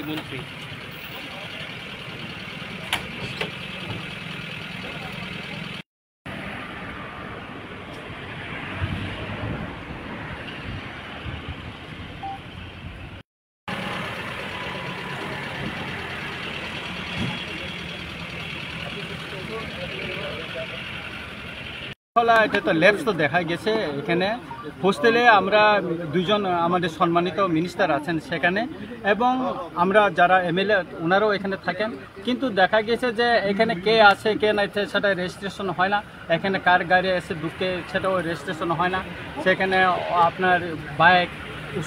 মন্ত্রী এটা তো ল্যাবস তো দেখা গেছে এখানে হোস্টেলে আমরা দুজন আমাদের সম্মানিত মিনিস্টার আছেন সেখানে এবং আমরা যারা এমএলএ ওনারাও এখানে থাকেন কিন্তু দেখা গেছে যে এখানে কে আছে কে নাই সেটা রেজিস্ট্রেশন হয় না এখানে কার গাড়ি এসে ঢুকে সেটাও রেজিস্ট্রেশন হয় না সেখানে আপনার বাইক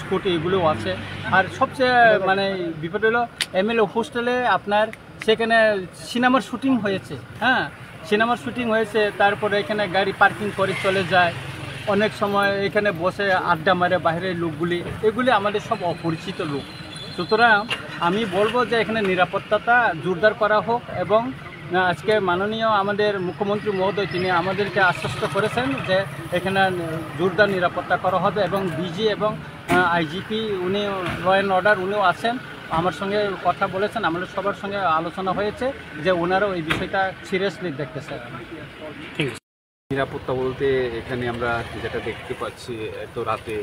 স্কুটি এগুলোও আছে আর সবচেয়ে মানে বিপদ হলো এমএলএ হোস্টেলে আপনার সেখানে সিনেমার শুটিং হয়েছে হ্যাঁ সিনেমার শুটিং হয়েছে তারপরে এখানে গাড়ি পার্কিং করে চলে যায় অনেক সময় এখানে বসে আড্ডা মারে বাইরের লোকগুলি এগুলি আমাদের সব অপরিচিত লোক সুতরাং আমি বলবো যে এখানে নিরাপত্তাটা জোরদার করা হোক এবং আজকে মাননীয় আমাদের মুখ্যমন্ত্রী মহোদয় তিনি আমাদেরকে আশ্বস্ত করেছেন যে এখানে জোরদার নিরাপত্তা করা হবে এবং ডিজি এবং আইজিপি উনি ল অ্যান্ড অর্ডার উনিও আছেন আমার সঙ্গে কথা বলেছেন আমাদের সবার সঙ্গে আলোচনা হয়েছে যে ওনারাও এই বিষয়টা সিরিয়াসলি দেখতেছে নিরাপত্তা বলতে এখানে আমরা যেটা দেখতে পাচ্ছি এত রাতে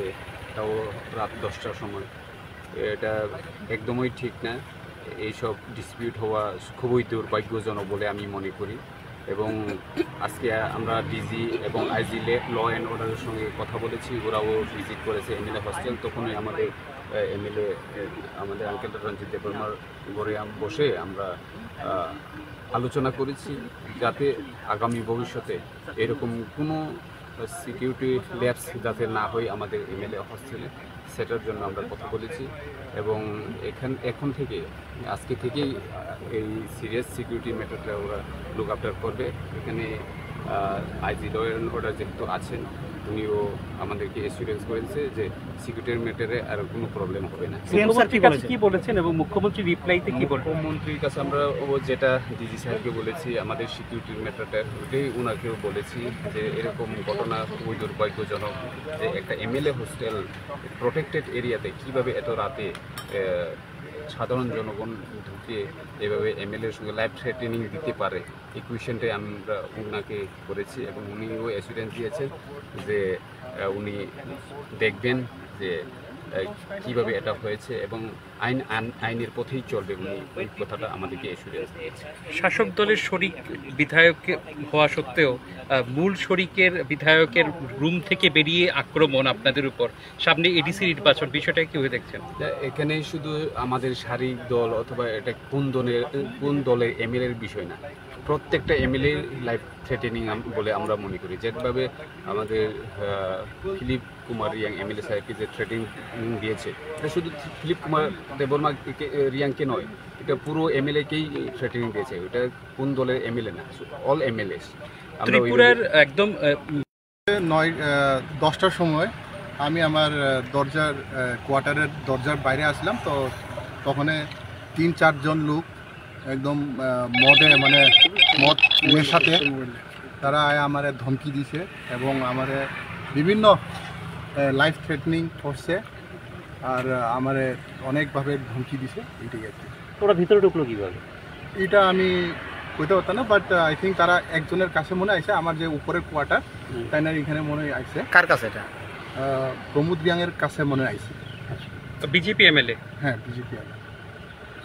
তাও রাত 10টার সময় এটা একদমই ঠিক না এইসব ডিসপিউট হওয়া খুবই দুর্ভাগ্যজনক বলে আমি মনে করি এবং আজকে আমরা ডিজি এবং আইজি ল অ্যান্ড অর্ডারের সঙ্গে কথা বলেছি ওরাও ভিজিট করেছে এমএলএ হস্টেল তখনই আমাদের এমএলএ আমাদের আঙ্কেল রঞ্জিত দেববর্মার ঘরে বসে আমরা আলোচনা করেছি যাতে আগামী ভবিষ্যতে এরকম কোনো সিকিউরিটি ল্যাপস যাতে না হয় আমাদের এমএলএ হস্টেলে সেটার জন্য আমরা কথা বলেছি এবং এখন থেকে আজকে থেকেই এই সিরিয়াস সিকিউরিটি ম্যাটারটা ওরা লুক আফটার করবে এখানে আইজি ল অ্যান্ড অর্ডার যেহেতু আছেন উনিও আমাদেরকে এসিউরেন্স করেছে যে সিকিউরিটির ম্যাটারে আর কোনো প্রবলেম হবে না কি বলেছেন এবং মুখ্যমন্ত্রী রিপ্লাইতে কি বলেন মুখ্যমন্ত্রীর কাছে আমরা যেটা ডিজি সাহেবকে বলেছি আমাদের সিকিউরিটির ম্যাটারটা ওটাই ওনাকেও বলেছি যে এরকম ঘটনা খুবই দুর্ভাগ্যজনক যে একটা এমএলএ হোস্টেল প্রোটেক্টেড এরিয়াতে কীভাবে এত রাতে সাধারণ জনগণ ঢুকে এভাবে এমএলএর সঙ্গে লাইভ থ্রেটেনিং দিতে পারে এই কোয়েশ্চেনটাই আমরা ওনাকে করেছি এবং উনিও অ্যাসুরেন্স দিয়েছেন যে উনি দেখবেন যে কীভাবে এটা হয়েছে এবং আইনের পথেই চলবে উনি ওই কথাটা আমাদেরকে অ্যাসুরেন্স দিয়েছে শাসক দলের শরিক বিধায়ক হওয়া সত্ত্বেও মূল শরিকের বিধায়কের রুম থেকে বেরিয়ে আক্রমণ আপনাদের উপর সামনে এডিসি নির্বাচন বিষয়টা কীভাবে দেখছেন এখানে শুধু আমাদের শারীরিক দল অথবা এটা কোন দলের এমএলএর বিষয় না প্রত্যেকটা এমএলএ লাইফ থ্রেটেনিং বলে আমরা মনে করি যেভাবে আমাদের ফিলিপ কুমার রিয়াং এমএলএ সাহেবকে যে থ্রেটেনিং দিয়েছে এটা শুধু ফিলিপ কুমার দেববর্মা রিয়াংকে নয় এটা পুরো এমএলএকেই থ্রেটেনিং দিয়েছে এটা কোন দলের এমএলএ না অল এমএলএস ত্রিপুরার একদম 10টার সময় আমি আমার কোয়ার্টারের দরজার বাইরে আসলাম তো তখন 3-4 জন লোক একদম মদ নেশাতে তারা আমার ধমকি দিছে এবং আমার বিভিন্ন লাইফ থ্রেটনিং করছে আর আমার অনেকভাবে ধমকি দিছে এইটাই আর কি ওরা ভিতরে ঢুকলো কীভাবে এটা আমি কইতে পারতাম না বাট আই থিঙ্ক তারা একজনের কাছে মনে আইছে আমার যে উপরের কোয়ার্টার তাই না এখানে মনে আইছে কার কাছে এটা প্রমোদ রিয়াংয়ের কাছে মনে আইছে বিজেপি এমএলএ হ্যাঁ বিজেপি এমএলএ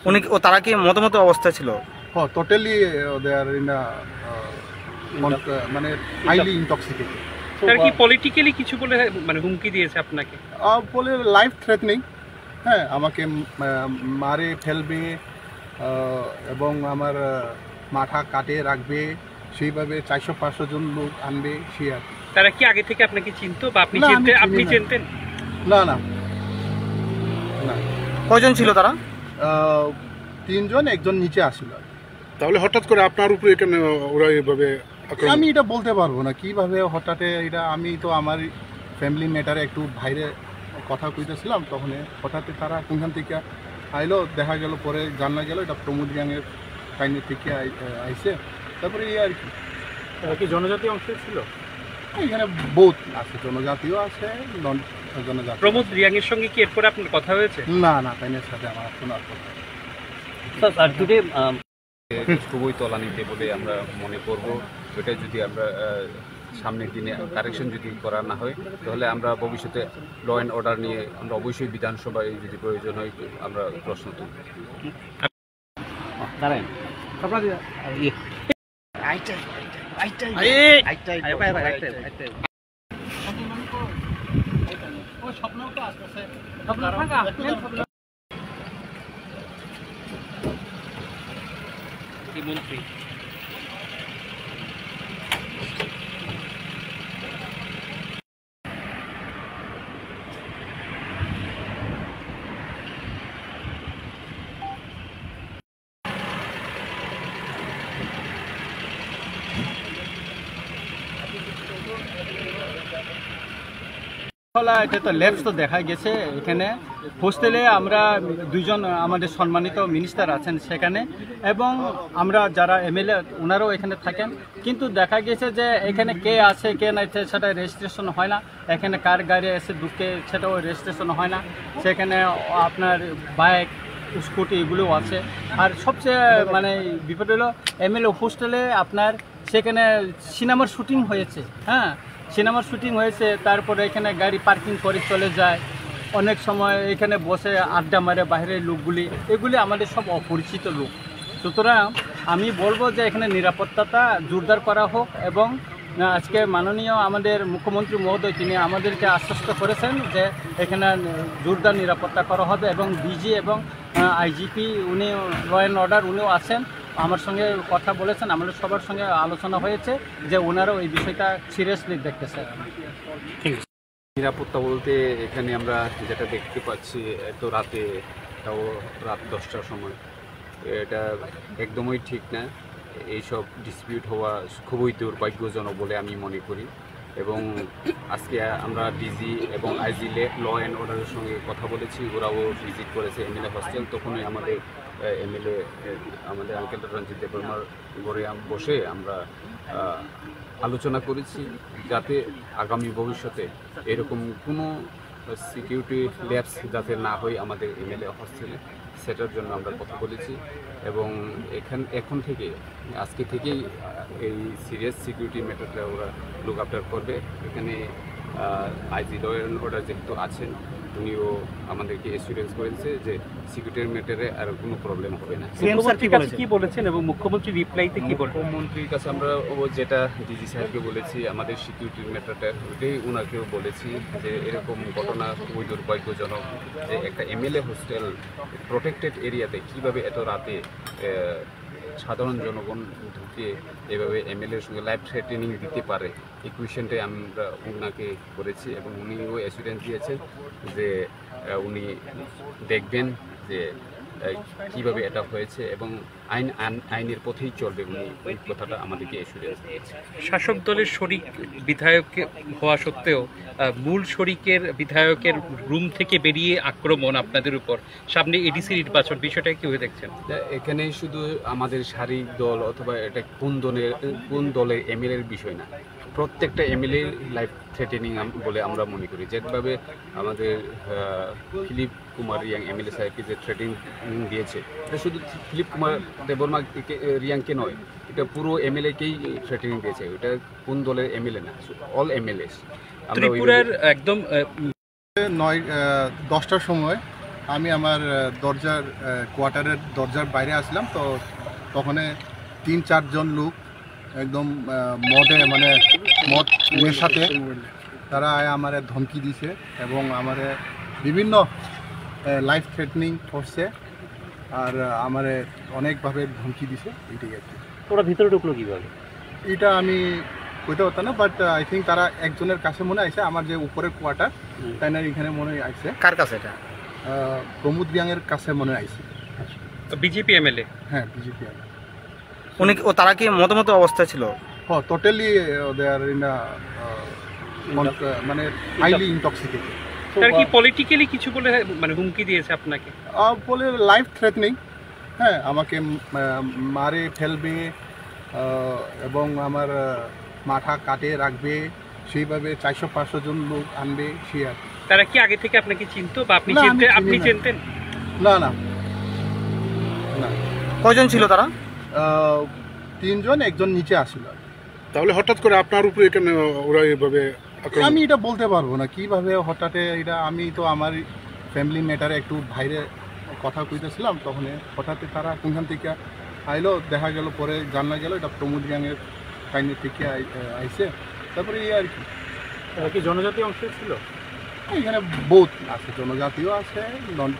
উনি তারা কি মতামত অবস্থা ছিল হ্যাঁ টোটালি দে আর ইন মানে হাইলি ইনটক্সিকেটেড তারা কি পলিটিক্যালি কিছু বলে মানে হুমকি দিয়েছে আপনাকে বলে লাইফ থ্রেটনিং হ্যাঁ আমাকে মারে ফেলবে এবং আমার মাথা কাটে রাখবে সেইভাবে 400-500 জন লোক আনবে সে আর তারা কি আগে থেকে আপনাকে চিনতো বা আপনি চিনতেন না না না কয়জন ছিল তারা 3 জন একজন নিচে আসছিল তাহলে হঠাৎ করে আপনার উপরে কেন ওরা এইভাবে আমি এটা বলতে পারবো না কিভাবে হঠাৎ এটা আমি তো আমার ফ্যামিলি ম্যাটারে একটু বাইরে কথা কইতেছিলাম তখন হঠাৎ তারা কোনখান থেকে আইলো দেখা গেল পরে জানা গেল এটা প্রমোদ রিয়াংয়ের কাইনে থেকে আইসে, তারপরে এই আর কি। কি জনজাতি অংশ ছিল? এখানে বহুত আছে, জনজাতিও আছে, নন জনজাতি। প্রমোদ রিয়াং এর সঙ্গে কি এরপরে আপনার কথা হয়েছে? না না, কাইনের সাথে আমার কোনো আর কথা নেই। খুবই তলানিতে বলে আমরা মনে করব। এটা যদি আমরা সামনের দিনে কারেকশন যদি করা না হয়, তাহলে আমরা ভবিষ্যতে ল অ্যান্ড অর্ডার নিয়ে আমরা অবশ্যই বিধানসভায় যদি প্রয়োজন হয় আমরা প্রশ্ন তুলব। মন্ত্রী এটা তো ল্যাবস তো দেখা গেছে। এখানে হোস্টেলে আমরা দুইজন আমাদের সম্মানিত মিনিস্টার আছেন সেখানে, এবং আমরা যারা এমএলএ ওনারাও এখানে থাকেন, কিন্তু দেখা গেছে যে এখানে কে আছে কে নাই সেটা রেজিস্ট্রেশন হয় না। এখানে কার গাড়ি এসে ঢুকে সেটাও রেজিস্ট্রেশন হয় না। সেখানে আপনার বাইক স্কুটি এগুলোও আছে। আর সবচেয়ে মানে বিপদ হলো এমএলএ হোস্টেলে আপনার সেখানে সিনেমার শুটিং হয়েছে। হ্যাঁ, সিনেমার শুটিং হয়েছে, তারপরে এখানে গাড়ি পার্কিং করে চলে যায়। অনেক সময় এখানে বসে আড্ডা মারে বাইরের লোকগুলি, এগুলি আমাদের সব অপরিচিত লোক। সুতরাং আমি বলবো যে এখানে নিরাপত্তাটা জোরদার করা হোক, এবং আজকে মাননীয় আমাদের মুখ্যমন্ত্রী মহোদয় তিনি আমাদেরকে আশ্বস্ত করেছেন যে এখানে জোরদার নিরাপত্তা করা হবে, এবং ডিজি এবং আইজিপি উনি ল অ্যান্ড অর্ডার উনিও আছেন, আমার সঙ্গে কথা বলেছেন। আমাদের সবার সঙ্গে আলোচনা হয়েছে যে ওনারাও এই বিষয়টা সিরিয়াসলি দেখতেছে। নিরাপত্তা বলতে এখানে আমরা যেটা দেখতে পাচ্ছি, এত রাতে, তাও রাত 10টার সময়, এটা একদমই ঠিক না। এইসব ডিসপিউট হওয়া খুবই দুর্ভাগ্যজনক বলে আমি মনে করি। এবং আজকে আমরা ডিজি এবং আইজি ল অ্যান্ড অর্ডারের সঙ্গে কথা বলেছি, ওরাও ভিজিট করেছে এমএলএ হস্টেল। তখনই আমাদের এমএলএ আমাদের আঙ্কেল রঞ্জিত দেববর্মার ঘরে বসে আমরা আলোচনা করেছি যাতে আগামী ভবিষ্যতে এরকম কোনো সিকিউরিটি ল্যাপস যাতে না হয় আমাদের এমএলএ হস্টেলে, সেটার জন্য আমরা কথা বলেছি। এবং এখন থেকে আজকে থেকেই এই সিরিয়াস সিকিউরিটি ম্যাটারটা ওরা লুক আফটার করবে। এখানে আইজি ল অ্যান্ড অর্ডার যেহেতু আছেন, উনিও আমাদেরকে এসিউরেন্স করেছে যে সিকিউরিটির ম্যাটারে আর কোনো প্রবলেম হবে না। কি বলেছেন এবং মুখ্যমন্ত্রী রিপ্লাইতে কি বলেন? মুখ্যমন্ত্রীর কাছে আমরা যেটা ডিজি সাহেবকে বলেছি, আমাদের সিকিউরিটির ম্যাটারটা ওইটাই ওনাকেও বলেছি যে এরকম ঘটনা খুবই দুর্ভাগ্যজনক যে একটা এমএলএ হোস্টেল প্রোটেক্টেড এরিয়াতে কীভাবে এত রাতে সাধারণ জনগণ ঢুকে এভাবে এমএলএর সঙ্গে লাইভ থ্রেটেনিং দিতে পারে, এই কোয়েশ্চেনটাই আমরা ওনাকে করেছি। এবং উনিও অ্যাসুরেন্স দিয়েছেন যে উনি দেখবেন যে কীভাবে এটা হয়েছে এবং আইনের পথেই চলবে, উনি এই কথাটা আমাদেরকে অ্যাসুরেন্স দিয়েছে। শাসক দলের শরিক বিধায়ক হওয়া সত্ত্বেও মূল শরিকের বিধায়কের রুম থেকে বেরিয়ে আক্রমণ আপনাদের উপর, সামনে এডিসি নির্বাচন, বিষয়টা কীভাবে দেখছেন? এখানে শুধু আমাদের শারীরিক দল অথবা এটা কোন দলের এমএলএর বিষয় না, প্রত্যেকটা এমএলএ লাইফ থ্রেটেনিং বলে আমরা মনে করি। যেভাবে আমাদের ফিলিপ কুমার রিয়াং এমএলএ সাহেবকে যে থ্রেটিং দিয়েছে, এটা শুধু ফিলিপ কুমার দেববর্মা রিয়াংকে নয়, এটা পুরো এমএলএকেই থ্রেটেনিং দিয়েছে। এটা কোন দলের এমএলএ না, অল এমএলএ। ত্রিপুরার একদম 9-10টার সময় আমি আমার কোয়ার্টারের দরজার বাইরে আসলাম, তো তখন 3-4 জন লোক একদম মদ নেশাতে তারা আমার ধমকি দিছে এবং আমার বিভিন্ন লাইফ থ্রেটনিং করছে, আর আমার অনেকভাবে ধমকি দিছে। এটাই আর কি। ওরা ভিতরে ঢুকলো কীভাবে এটা আমি কইতে পারতাম না, বাট আই থিঙ্ক তারা একজনের কাছে মনে আইছে, আমার যে উপরের কোয়ার্টার তাই না, এখানে মনে আইছে। কার কাছে? এটা প্রমোদ রিয়াংয়ের কাছে মনে আইছে। BJP MLA? হ্যাঁ, বিজেপি। উনি তারা কি মতো অবস্থা ছিল? হ্যাঁ, টোটালি দে আর ইন মানে হাইলি ইনটক্সিকেটেড। তার কি পলিটিক্যালি কিছু বলে হুমকি দিয়েছে আপনাকে? বলে লাইফ থ্রেটনিং, হ্যাঁ, আমাকে মারে ফেলবে এবং আমার মাথা কাটে রাখবে, সেইভাবে 400-500 জন লোক আনবে সে আর কি। তারা কি আগে থেকে আপনাকে চিনতো বা আপনি না, আমি চিনতেন? চিনি আপনি না। চিনতেন? না না না, কয়জন ছিল তারা? 3 জন, একজন নিচে আসছিল। তাহলে হঠাৎ করে আপনার উপরে এখানে ওরা এইভাবে আক্রমণ? আমি এটা বলতে পারবো না কিভাবে হঠাৎ এটা। আমি তো আমার ফ্যামিলি ম্যাটারে একটু বাইরে কথা কইতেছিলাম, তখন হঠাৎ তারা কোনখান থেকে আইলো, দেখা গেল, পরে জানা গেল এটা প্রমোদ গ্যাংয়ের কাহিনী থেকে আইছে। তারপরে এই আর কি। কি জনজাতি অংশ ছিল? এখানে বহুত আছে, জনজাতিও আছে, নন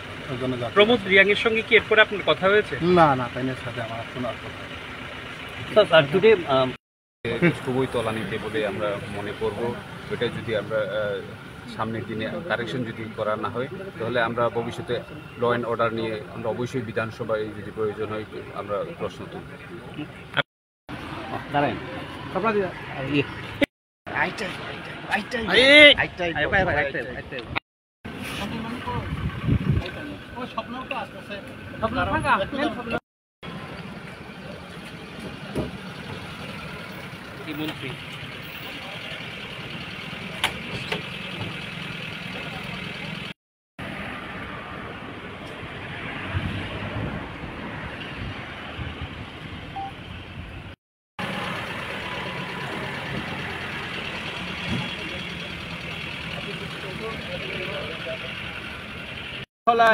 জনজাতি। প্রমোদ রিয়াংয়ের সঙ্গে কি এরপরে আপনার কথা হয়েছে? না না, তাইনের সাথে আমার কোনো আর কথা নেই। খুবই তলানিতে বলে আমরা মনে করব। ওইটা যদি আমরা সামনের দিনে কারেকশন যদি করা না হয়, তাহলে আমরা ভবিষ্যতে ল অ্যান্ড অর্ডার নিয়ে আমরা অবশ্যই বিধানসভায় যদি প্রয়োজন হয় আমরা প্রশ্ন তুলব। মন্ত্রী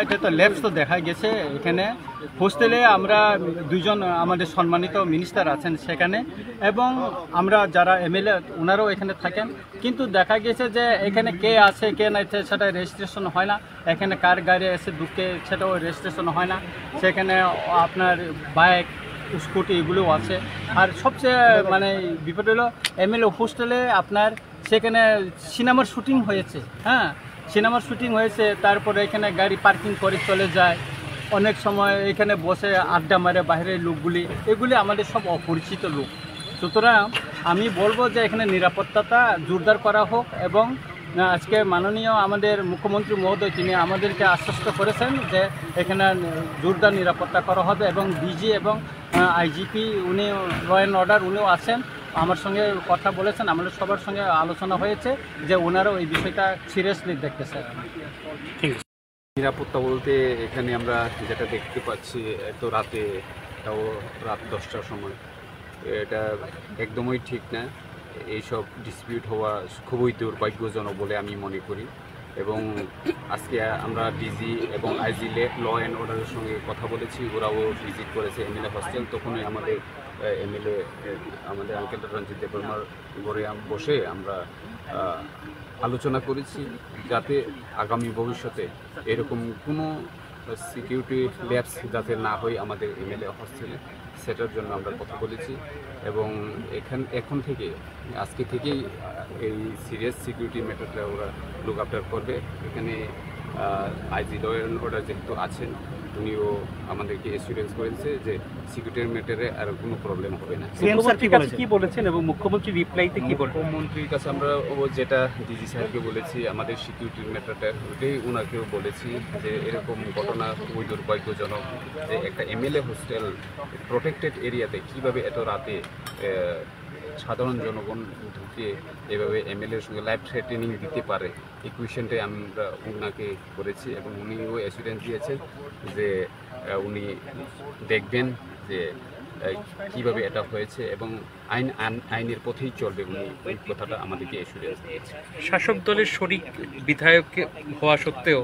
এটা তো ল্যাবস তো দেখা গেছে। এখানে হোস্টেলে আমরা 2 জন আমাদের সম্মানিত মিনিস্টার আছেন সেখানে, এবং আমরা যারা এমএলএ ওনারাও এখানে থাকেন। কিন্তু দেখা গেছে যে এখানে কে আছে কে নাই সেটা রেজিস্ট্রেশন হয় না। এখানে কার গাড়ি এসে ঢুকে সেটাও রেজিস্ট্রেশন হয় না। সেখানে আপনার বাইক, স্কুটি এগুলোও আছে। আর সবচেয়ে মানে বিপদ হলো এমএলএ হোস্টেলে আপনার সেখানে সিনেমার শুটিং হয়েছে। হ্যাঁ, সিনেমার শুটিং হয়েছে, তারপরে এখানে গাড়ি পার্কিং করে চলে যায়। অনেক সময় এখানে বসে আড্ডা মারে বাইরের লোকগুলি, এগুলি আমাদের সব অপরিচিত লোক। সুতরাং আমি বলবো যে এখানে নিরাপত্তাটা জোরদার করা হোক, এবং আজকে মাননীয় আমাদের মুখ্যমন্ত্রী মহোদয় তিনি আমাদেরকে আশ্বস্ত করেছেন যে এখানে জোরদার নিরাপত্তা করা হবে, এবং ডিজি এবং আইজিপি উনি ল অ্যান্ড অর্ডার উনিও আছেন, আমার সঙ্গে কথা বলেছেন। আমাদের সবার সঙ্গে আলোচনা হয়েছে যে ওনারাও এই বিষয়টা সিরিয়াসলি দেখতেছে। নিরাপত্তা বলতে এখানে আমরা যেটা দেখতে পাচ্ছি, এত রাতে, তাও রাত 10টার সময়, এটা একদমই ঠিক না। এইসব ডিসপিউট হওয়া খুবই দুর্ভাগ্যজনক বলে আমি মনে করি। এবং আজকে আমরা ডিজি এবং আইজি ল অ্যান্ড অর্ডারের সঙ্গে কথা বলেছি, ওরাও ভিজিট করেছে এমএলএ হস্টেল। তখনই আমাদের এমএলএ আমাদের আঙ্কেল রঞ্জিত দেববর্মার ঘরে বসে আমরা আলোচনা করেছি, যাতে আগামী ভবিষ্যতে এরকম কোনো সিকিউরিটি ল্যাপস যাতে না হয় আমাদের এমএলএ হস্টেলে, সেটার জন্য আমরা কথা বলেছি। এবং এখন থেকে আজকে থেকেই এই সিরিয়াস সিকিউরিটি ম্যাটারটা ওরা লুক আফটার করবে। এখানে আইজি ল অ্যান্ড অর্ডার যেহেতু আছেন, উনিও আমাদেরকে এসিউরেন্স করেছে যে সিকিউরিটির ম্যাটারে আর কোনো প্রবলেম হবে না। কি বলেছেন এবং মুখ্যমন্ত্রী রিপ্লাইতে কি বলেন? মুখ্যমন্ত্রীর কাছে আমরা যেটা ডিজি সাহেবকে বলেছি, আমাদের সিকিউরিটির ম্যাটারটা ওটাই ওনাকেও বলেছি যে এরকম ঘটনা খুবই দুর্ভাগ্যজনক যে একটা এমএলএ হোস্টেল প্রোটেক্টেড এরিয়াতে কীভাবে এত রাতে সাধারণ জনগণ ঢুকে এভাবে এমএলএর সঙ্গে লাইভ থ্রেটেনিং দিতে পারে, এই কোয়েশ্চেনটাই আমরা ওনাকে করেছি। এবং উনিও অ্যাসুরেন্স দিয়েছেন যে উনি দেখবেন যে কীভাবে এটা হয়েছে এবং আইনের পথেই চলবে, উনি ওই কথাটা আমাদেরকে অ্যাসুরেন্স দিয়েছে। শাসক দলের শরিক বিধায়ক হওয়া সত্ত্বেও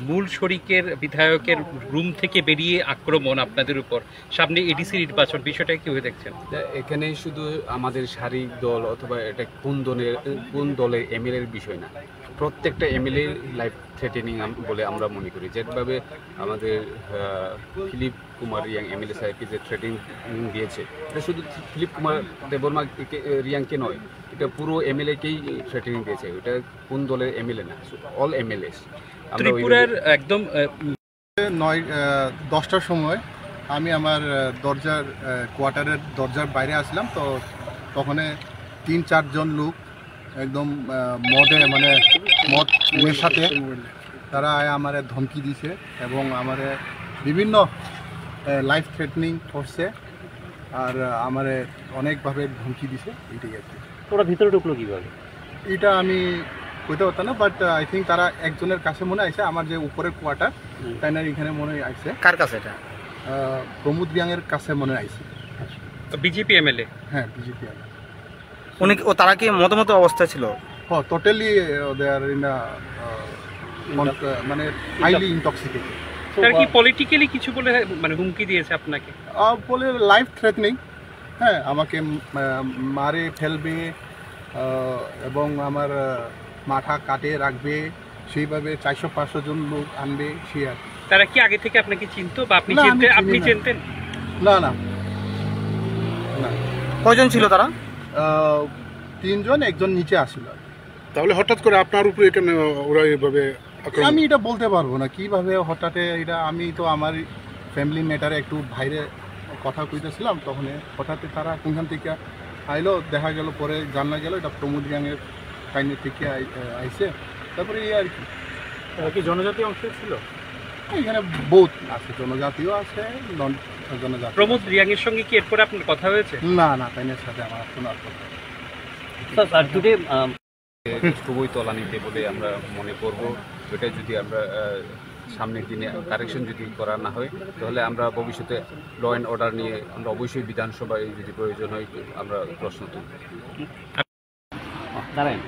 মূল শরিকের বিধায়কের রুম থেকে বেরিয়ে আক্রমণ আপনাদের উপর, সামনে এডিসি নির্বাচন, বিষয়টা কিভাবে দেখছেন? এখানে শুধু আমাদের শারীরিক দল অথবা এটা কোন দলের এমএলএর বিষয় না, প্রত্যেকটা এমএলএ লাইফ থ্রেটেনিং বলে আমরা মনে করি। যেভাবে আমাদের ফিলিপ কুমার রিয়াং এমএলএ সাহেবকে যে থ্রেটেনিং দিয়েছে, এটা শুধু ফিলিপ কুমার দেববর্মা রিয়াংকে নয়, এটা পুরো এমএলএকেই থ্রেটেনিং দিয়েছে। এটা কোন দলের এমএলএ না, অল এমএলএ। ত্রিপুরার একদম 9-10টার সময় আমি আমার কোয়ার্টারের দরজার বাইরে আসলাম, তো তখন 3-4 জন লোক একদম মদ নেশাতে তারা আমার ধমকি দিছে এবং আমার বিভিন্ন লাইফ থ্রেটনিং করছে আর আমার অনেকভাবে ধমকি দিছে এটাই আর কি। ওরা ভিতরে ঢুকলো কিভাবে? এটা আমি কইতে পারতাম না, বাট আই থিঙ্ক তারা একজনের কাছে মনে আইছে, আমার যে উপরের কোয়ার্টার তাই না এখানে মনে আইছে। কার কাছে এটা? প্রমোদ রিয়াংয়ের কাছে মনে আইছে। BJP MLA? হ্যাঁ, বিজেপি। উনি তারা কি মতো অবস্থায় ছিল? টোটালি দে আর ইন মানে হাইলি ইনটক্সিকেটেড। তার কি পলিটিক্যালি কিছু বলে মানে হুমকি দিয়েছে আপনাকে? বলে লাইফ থ্রেটনিং, হ্যাঁ আমাকে মারে ফেলবে এবং আমার মাথা কাটে রাখবে, সেইভাবে 400-500 জন লোক আনবে সে আর। তারা কি আগে থেকে আপনাকে চিনতো বা আপনি চিনতেন? না না না। কয়জন ছিল তারা? 3 জন, একজন নিচে আসছিল। তাহলে হঠাৎ করে আপনার উপরে এখানে ওরা এইভাবে আক্রমণ? আমি এটা বলতে পারবো না কিভাবে হঠাৎ এটা। আমি তো আমার ফ্যামিলি ম্যাটারে একটু বাইরে কথা কইতেছিলাম, তখন হঠাৎ তারা কোনখান থেকে আইলো, দেখা গেল পরে জানা গেল এটা প্রমোদ রিয়াংয়ের কাহিনী থেকে আইছে। তারপরে এই আর কি। কি জনজাতীয় অংশ ছিল? এখানে বহুত আছে, জনজাতীয় আছে, নন জনজাতীয়। প্রমোদ রিয়াংয়ের সঙ্গে কি এরপরে আপনার কথা হয়েছে? না না, তাইনের সাথে আমার কোনো কথা। স্যার টুডে খুবই তলানিতে বলে আমরা মনে করব। এটা যদি আমরা সামনের দিনে কারেকশন যদি করা না হয়, তাহলে আমরা ভবিষ্যতে ল অ্যান্ড অর্ডার নিয়ে আমরা অবশ্যই বিধানসভায় যদি প্রয়োজন হয় আমরা প্রশ্ন তুলব। দাঁড়ান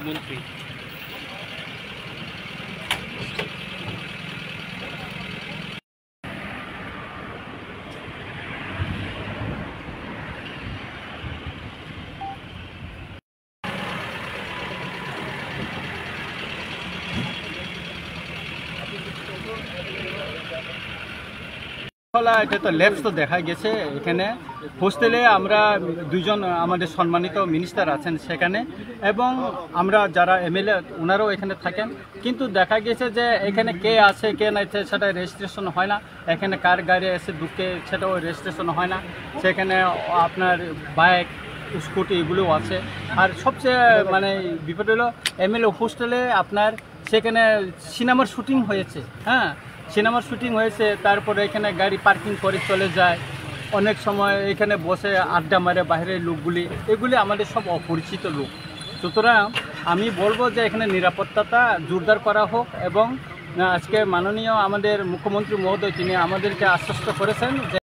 মন্ত্রী এটা তো ল্যাবস তো দেখা গেছে। এখানে হোস্টেলে আমরা 2 জন আমাদের সম্মানিত মিনিস্টার আছেন সেখানে, এবং আমরা যারা এমএলএ ওনারাও এখানে থাকেন। কিন্তু দেখা গেছে যে এখানে কে আছে কে নাই সেটা রেজিস্ট্রেশন হয় না। এখানে কার গাড়ি এসে ঢুকে সেটাও রেজিস্ট্রেশন হয় না। সেখানে আপনার বাইক স্কুটি এগুলোও আছে। আর সবচেয়ে মানে বিপদ হলো এমএলএ হোস্টেলে আপনার সেখানে সিনেমার শুটিং হয়েছে। হ্যাঁ, সিনেমার শুটিং হয়েছে, তারপরে এখানে গাড়ি পার্কিং করে চলে যায়। অনেক সময় এখানে বসে আড্ডা মারে বাইরের লোকগুলি, এগুলি আমাদের সব অপরিচিত লোক। সুতরাং আমি বলবো যে এখানে নিরাপত্তাটা জোরদার করা হোক, এবং আজকে মাননীয় আমাদের মুখ্যমন্ত্রী মহোদয় তিনি আমাদেরকে আশ্বস্ত করেছেন যে